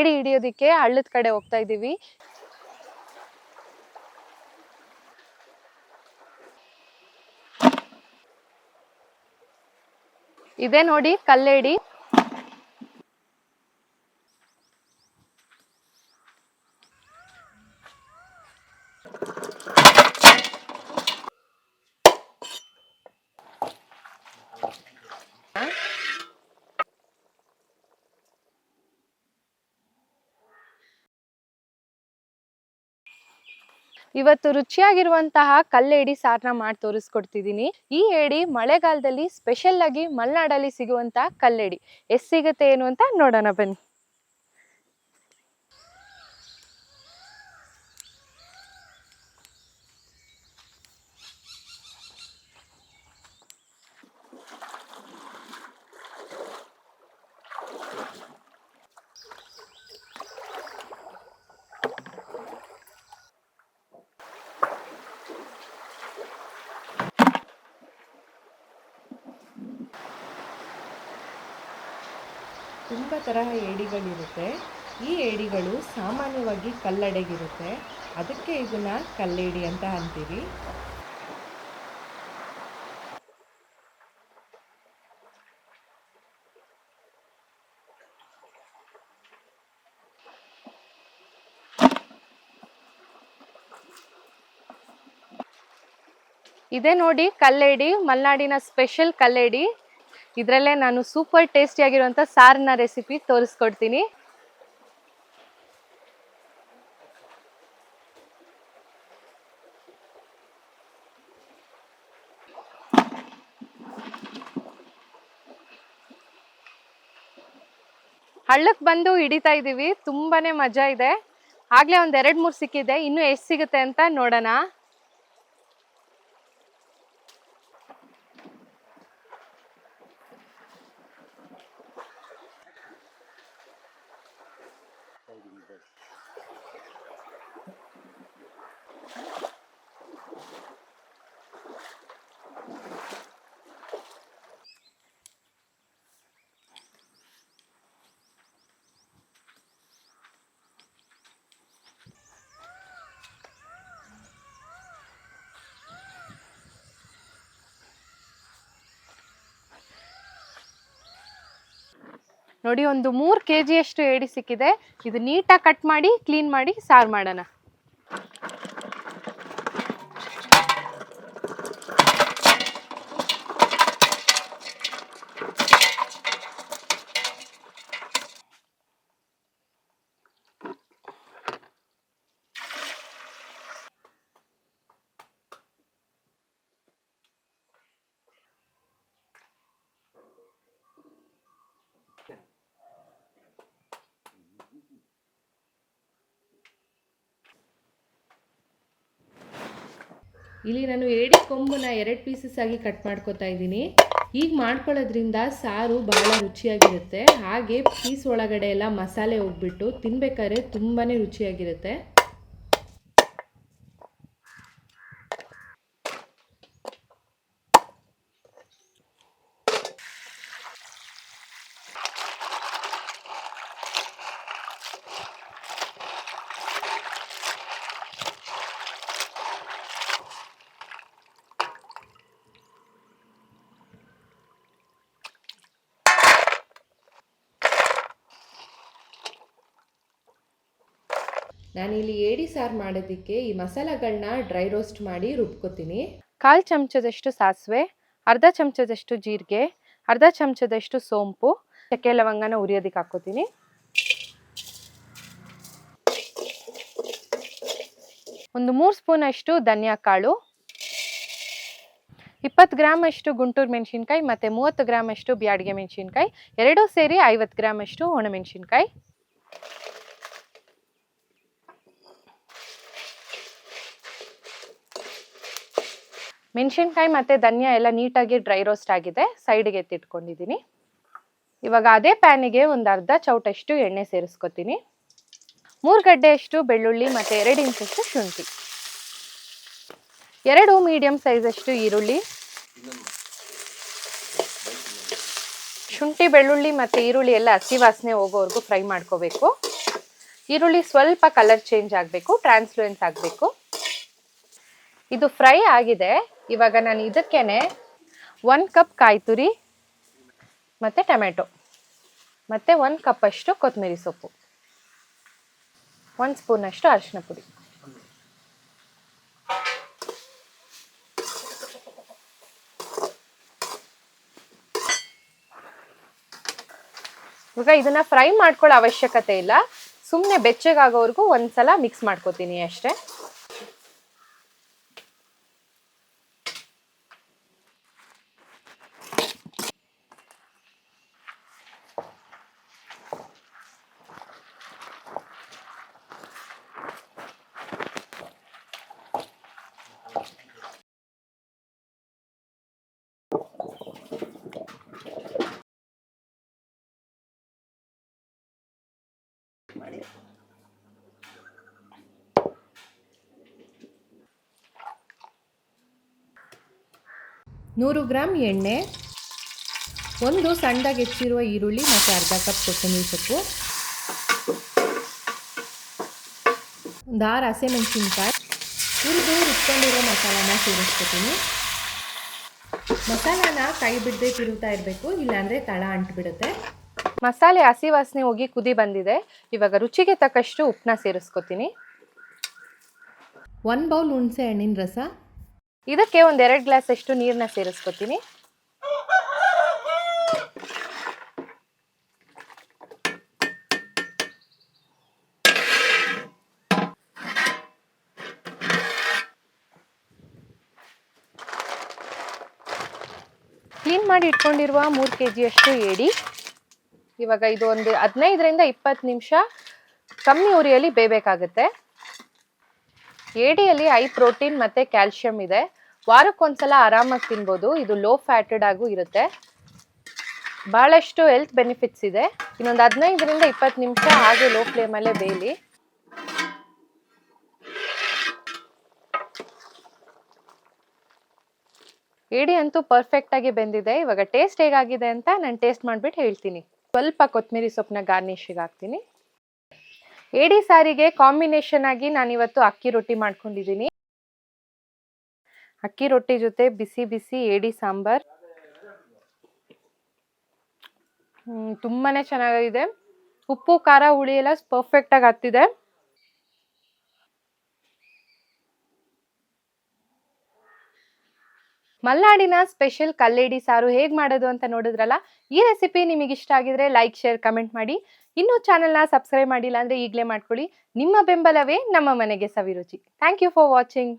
ಏಡಿ ಹಿಡಿಯೋದಿಕ್ಕೆ ಹಳ್ಳದ ಕಡೆ ಹೋಗ್ತಾ ಇದೀವಿ. ಇದೆ ನೋಡಿ ಕಲ್ಲೇಡಿ. ಇವತ್ತು ರುಚಿಯಾಗಿರುವಂತಹ ಕಲ್ಲೇಡಿ ಸಾರನ್ನ ಮಾಡಿ ತೋರಿಸ್ಕೊಡ್ತಿದ್ದೀನಿ. ಈ ಏಡಿ ಮಳೆಗಾಲದಲ್ಲಿ ಸ್ಪೆಷಲ್ ಆಗಿ ಮಲೆನಾಡಲ್ಲಿ ಸಿಗುವಂತಹ ಕಲ್ಲೇಡಿ. ಎಷ್ಟು ಸಿಗುತ್ತೆ ಏನು ಅಂತ ನೋಡೋಣ ಬನ್ನಿ. ತುಂಬ ತರಹ ಏಡಿಗಳಿರುತ್ತೆ. ಈ ಏಡಿಗಳು ಸಾಮಾನ್ಯವಾಗಿ ಕಲ್ಲಡೆಗಿರುತ್ತೆ, ಅದಕ್ಕೆ ಇದನ್ನು ಕಲ್ಲೇಡಿ ಅಂತ ಅಂತೀವಿ. ಇದೆ ನೋಡಿ ಕಲ್ಲೇಡಿ, ಮಲೆನಾಡಿನ ಸ್ಪೆಷಲ್ ಕಲ್ಲೇಡಿ. ಇದರಲ್ಲೇ ನಾನು ಸೂಪರ್ ಟೇಸ್ಟಿ ಆಗಿರುವಂತ ಸಾರನ್ನ ರೆಸಿಪಿ ತೋರಿಸ್ಕೊಡ್ತೀನಿ. ಹಳ್ಳಕ್ಕೆ ಬಂದು ಹಿಡಿತಾ ಇದೀವಿ, ತುಂಬಾನೇ ಮಜಾ ಇದೆ. ಆಗ್ಲೇ ಒಂದ್ 2-3 ಸಿಕ್ಕಿದೆ, ಇನ್ನು ಎಷ್ಟು ಸಿಗುತ್ತೆ ಅಂತ ನೋಡೋಣ. ನೋಡಿ ಒಂದು 3 kg ಅಷ್ಟು ಏಡಿ ಸಿಕ್ಕಿದೆ. ಇದು ನೀಟಾಗಿ ಕಟ್ ಮಾಡಿ ಕ್ಲೀನ್ ಮಾಡಿ ಸಾರು ಮಾಡೋಣ. ಇಲ್ಲಿ ನಾನು ಏಡಿ ಕೊಂಬನ್ನ 2 ಪೀಸಸ್ ಆಗಿ ಕಟ್ ಮಾಡ್ಕೊತಾ ಇದ್ದೀನಿ. ಹೀಗೆ ಮಾಡ್ಕೊಳ್ಳೋದ್ರಿಂದ ಸಾರು ಬಹಳ ರುಚಿಯಾಗಿರುತ್ತೆ. ಹಾಗೆ ಪೀಸ್ ಒಳಗಡೆ ಎಲ್ಲ ಮಸಾಲೆ ಹೋಗ್ಬಿಟ್ಟು ತಿನ್ಬೇಕಾದ್ರೆ ತುಂಬಾ ರುಚಿಯಾಗಿರುತ್ತೆ. ನಾನಿಲ್ಲಿ ಏಡಿ ಸಾರು ಮಾಡೋದಕ್ಕೆ ಈ ಮಸಾಲೆಗಳನ್ನ ಡ್ರೈ ರೋಸ್ಟ್ ಮಾಡಿ ರುಬ್ಕೋತೀನಿ. 1/4 ಚಮಚದಷ್ಟು ಸಾಸಿವೆ, ಅರ್ಧ ಚಮಚದಷ್ಟು ಜೀರಿಗೆ, ಅರ್ಧ ಚಮಚದಷ್ಟು ಸೋಂಪು, ಚಕ್ಕೆ ಲವಂಗನ ಹುರಿಯೋದಕ್ಕೆ ಹಾಕೋತೀನಿ. ಒಂದು 3 ಸ್ಪೂನ್ ಅಷ್ಟು ಧನಿಯಾ ಕಾಳು, 20 ಗ್ರಾಮ್ ಅಷ್ಟು ಗುಂಟೂರು ಮೆಣಸಿನ್ಕಾಯಿ ಮತ್ತು 30 ಗ್ರಾಮ್ ಅಷ್ಟು ಬ್ಯಾಡಗೆ ಮೆಣಸಿನ್ಕಾಯಿ, ಎರಡೂ ಸೇರಿ 50 ಗ್ರಾಮ್ ಅಷ್ಟು ಒಣಮೆಣಸಿನ್ಕಾಯಿ. ಮೆಣಸಿನ್ಕಾಯಿ ಮತ್ತು ಧನಿಯಾ ಎಲ್ಲ ನೀಟಾಗಿ ಡ್ರೈ ರೋಸ್ಟ್ ಆಗಿದೆ, ಸೈಡ್ಗೆ ಎತ್ತಿಟ್ಕೊಂಡಿದ್ದೀನಿ. ಇವಾಗ ಅದೇ ಪ್ಯಾನಿಗೆ ಒಂದು ಅರ್ಧ ಚೌಟಷ್ಟು ಎಣ್ಣೆ ಸೇರಿಸ್ಕೊತೀನಿ. 3 ಗಡ್ಡೆಯಷ್ಟು ಬೆಳ್ಳುಳ್ಳಿ ಮತ್ತು 2 ಇಂಚಷ್ಟು ಶುಂಠಿ, 2 ಮೀಡಿಯಂ ಸೈಜಷ್ಟು ಈರುಳ್ಳಿ. ಶುಂಠಿ ಬೆಳ್ಳುಳ್ಳಿ ಮತ್ತು ಈರುಳ್ಳಿ ಎಲ್ಲ ಹಸಿ ವಾಸನೆ ಹೋಗೋವರೆಗೂ ಫ್ರೈ ಮಾಡ್ಕೋಬೇಕು. ಈರುಳ್ಳಿ ಸ್ವಲ್ಪ ಕಲರ್ ಚೇಂಜ್ ಆಗಬೇಕು, ಟ್ರಾನ್ಸ್ಲೂಯೆನ್ಸ್ ಆಗಬೇಕು. ಇದು ಫ್ರೈ ಆಗಿದೆ. ಇವಾಗ ನಾನು ಇದಕ್ಕೇನೆ 1 ಕಪ್ ಕಾಯಿ ತುರಿ ಮತ್ತು ಟೊಮೆಟೊ ಮತ್ತು 1 ಕಪ್ ಅಷ್ಟು ಕೊತ್ತಂಬರಿ ಸೊಪ್ಪು, 1 ಸ್ಪೂನ್ ಅಷ್ಟು ಅರಿಶಿನ ಪುಡಿ. ಇವಾಗ ಇದನ್ನ ಫ್ರೈ ಮಾಡ್ಕೊಳ್ಳೋ ಅವಶ್ಯಕತೆ ಇಲ್ಲ, ಸುಮ್ಮನೆ ಬೆಚ್ಚಗಾಗೋವರೆಗೂ ಒಂದ್ಸಲ ಮಿಕ್ಸ್ ಮಾಡ್ಕೋತೀನಿ ಅಷ್ಟೇ. ಮಾಡಿ 100 ಗ್ರಾಮ್ ಎಣ್ಣೆ, 1 ಸಣ್ಣದಾಗಿ ಹೆಚ್ಚಿರುವ ಈರುಳ್ಳಿ ಮತ್ತು ಅರ್ಧ ಕಪ್ ಕೊತ್ತಂಬರಿ ಸೊಪ್ಪು, 6 ಹಸಿಮೆಣಸಿನ್ಕಾಯಿ, ಹುರಿದು ರುಬ್ಕೊಂಡಿರೋ ಮಸಾಲಾನ ಸೇರಿಸ್ಕೊತೀನಿ. ಮಸಾಲಾನ ಕೈ ಬಿಡದೆ ತಿರುಗ್ತಾ ಇರಬೇಕು, ಇಲ್ಲಾಂದರೆ ತಳ ಅಂಟ್ಬಿಡುತ್ತೆ. ಮಸಾಲೆ ಹಸಿ ವಾಸನೆ ಹೋಗಿ ಕುದಿ ಬಂದಿದೆ. ಇವಾಗ ರುಚಿಗೆ ತಕ್ಕಷ್ಟು ಉಪ್ಪನ್ನ ಸೇರಿಸ್ಕೊತೀನಿ. 1 ಬೌಲ್ ಹುಣಸೆ ಹಣ್ಣಿನ ರಸ, ಇದಕ್ಕೆ 2 ಗ್ಲಾಸ್ ಅಷ್ಟು ನೀರನ್ನ ಸೇರಿಸ್ಕೊತೀನಿ. ಕ್ಲೀನ್ ಮಾಡಿ ಇಟ್ಕೊಂಡಿರುವ 3 kg ಅಷ್ಟು ಏಡಿ. ಇವಾಗ ಇದು ಒಂದು 15ರಿಂದ 20 ನಿಮಿಷ ಕಮ್ಮಿ ಉರಿಯಲ್ಲಿ ಬೇಯಬೇಕಾಗುತ್ತೆ. ಏಡಿಯಲ್ಲಿ ಹೈ ಪ್ರೋಟೀನ್ ಮತ್ತೆ ಕ್ಯಾಲ್ಶಿಯಂ ಇದೆ. ವಾರಕ್ಕೊಂದ್ಸಲ ಆರಾಮಾಗಿ ತಿನ್ಬೋದು. ಇದು ಲೋ ಫ್ಯಾಟೆಡ್ ಆಗೂ ಇರುತ್ತೆ. ಬಹಳಷ್ಟು ಹೆಲ್ತ್ ಬೆನಿಫಿಟ್ಸ್ ಇದೆ. ಇನ್ನೊಂದು 15ರಿಂದ 20 ನಿಮಿಷ ಹಾಗೆ ಲೋ ಫ್ಲೇಮಲ್ಲೇ ಬೇಯಲಿ. ಏಡಿ ಅಂತೂ ಪರ್ಫೆಕ್ಟ್ ಆಗಿ ಬೆಂದಿದೆ. ಇವಾಗ ಟೇಸ್ಟ್ ಹೇಗಾಗಿದೆ ಅಂತ ನಾನು ಟೇಸ್ಟ್ ಮಾಡ್ಬಿಟ್ಟು ಹೇಳ್ತೀನಿ. ಸ್ವಲ್ಪ ಕೊತ್ತಂಬರಿ ಸೊಪ್ಪನ್ನ ಗಾರ್ನಿಶಿಗೆ ಹಾಕ್ತೀನಿ. ಏಡಿ ಸಾರಿಗೆ ಕಾಂಬಿನೇಷನ್ ಆಗಿ ನಾನಿವತ್ತು ಅಕ್ಕಿ ರೊಟ್ಟಿ ಮಾಡ್ಕೊಂಡಿದ್ದೀನಿ. ಅಕ್ಕಿ ರೊಟ್ಟಿ ಜೊತೆ ಬಿಸಿ ಬಿಸಿ ಏಡಿ ಸಾಂಬಾರ್ ತುಂಬಾನೇ ಚೆನ್ನಾಗಿದೆ. ಉಪ್ಪು ಖಾರ ಹುಳಿ ಎಲ್ಲ ಪರ್ಫೆಕ್ಟ್ ಆಗಿ ಹತ್ತಿದೆ. ಮಲ್ನಾಡಿನ ಸ್ಪೆಷಲ್ ಕಲ್ಲೇಡಿ ಸಾರು ಹೇಗೆ ಮಾಡೋದು ಅಂತ ನೋಡಿದ್ರಲ್ಲ. ಈ ರೆಸಿಪಿ ನಿಮಗೆ ಇಷ್ಟ ಆಗಿದ್ರೆ ಲೈಕ್, ಶೇರ್, ಕಮೆಂಟ್ ಮಾಡಿ. ಇನ್ನೂ ಚಾನೆಲ್ನ ಸಬ್ಸ್ಕ್ರೈಬ್ ಮಾಡಿಲ್ಲ ಅಂದರೆ ಈಗಲೇ ಮಾಡ್ಕೊಳ್ಳಿ. ನಿಮ್ಮ ಬೆಂಬಲವೇ ನಮ್ಮ ಮನೆಗೆ ಸವಿರುಚಿ. Thank you for watching.